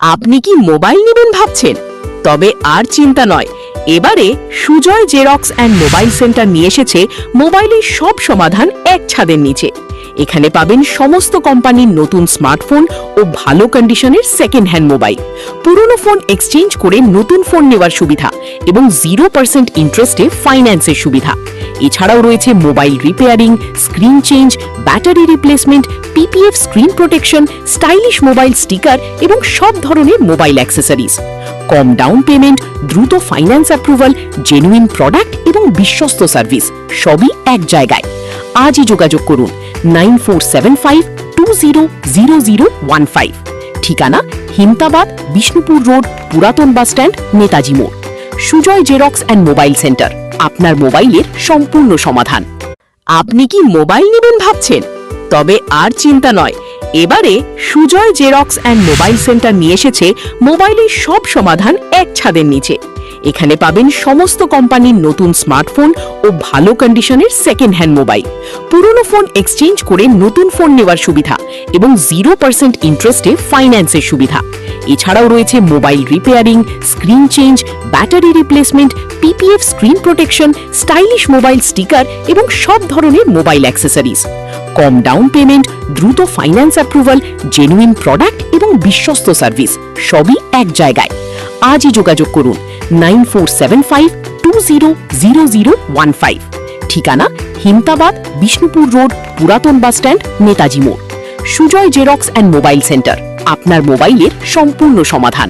আপনি কি মোবাইল নেবেন ভাবছেন? তবে আর চিন্তা নয়, এবারে Sujoy xerox and mobile centre নিয়ে এসেছে মোবাইলের সব সমাধান এক ছাদের নিচে। এখানে পাবেন সমস্ত কোম্পানির নতুন স্মার্টফোন ও ভালো কন্ডিশনের সেকেন্ড হ্যান্ড মোবাইল, পুরনো ফোন এক্সচেঞ্জ করে নতুন ফোন নেওয়ার সুবিধা এবং 0% ইন্টারেস্টে ফাইন্যান্সের সুবিধা। এছাড়াও রয়েছে mobile repairing, screen change, battery replacement, PPF screen protection, stylish mobile sticker এবং সব ধরনের মোবাইল অ্যাক্সেসরিজ। কম ডাউন পেমেন্ট, দ্রুত ফাইন্যান্স অ্যাপ্রুভাল, জেনুইন প্রোডাক্ট এবং বিশ্বস্ত সার্ভিস সবই এক জায়গায়। আজই যোগাযোগ করুন 9475200015। ঠিকানা হিমতাবাদ, বিষ্ণুপুর রোড, পুরাতন বাস স্ট্যান্ড, নেতাজি মোড়। Sujoy xerox and mobile centre, আপনার মোবাইলের সম্পূর্ণ সমাধান। আপনি কি মোবাইল নেবেন ভাবছেন? তবে আর চিন্তা নয়, এবারে Sujoy xerox and mobile centre নিয়ে এসেছে মোবাইলের সব সমাধান এক ছাদের নিচে। এখানে পাবেন সমস্ত কোম্পানির নতুন স্মার্টফোন ও ভালো কন্ডিশনের সেকেন্ড হ্যান্ড মোবাইল, পুরনো ফোন এক্সচেঞ্জ করে নতুন ফোন নেওয়ার সুবিধা এবং 0% ইন্টারেস্টে ফাইন্যান্সের সুবিধা। এছাড়াও রয়েছে mobile repairing, screen change, battery replacement, PPF screen protection, stylish mobile sticker এবং সব ধরনের মোবাইল অ্যাক্সেসরিজ। কম ডাউন পেমেন্ট, দ্রুত ফাইন্যান্স অ্যাপ্রুভাল, জেনুইন প্রোডাক্ট এবং বিশ্বস্ত সার্ভিস সবই এক জায়গায়। আজই যোগাযোগ করুন 9475200015। ঠিকানা হিমতাবাদ, বিষ্ণুপুর রোড, পুরাতন বাস স্ট্যান্ড, নেতাজি মোড়। Sujoy xerox and mobile centre, আপনার মোবাইলের সম্পূর্ণ সমাধান।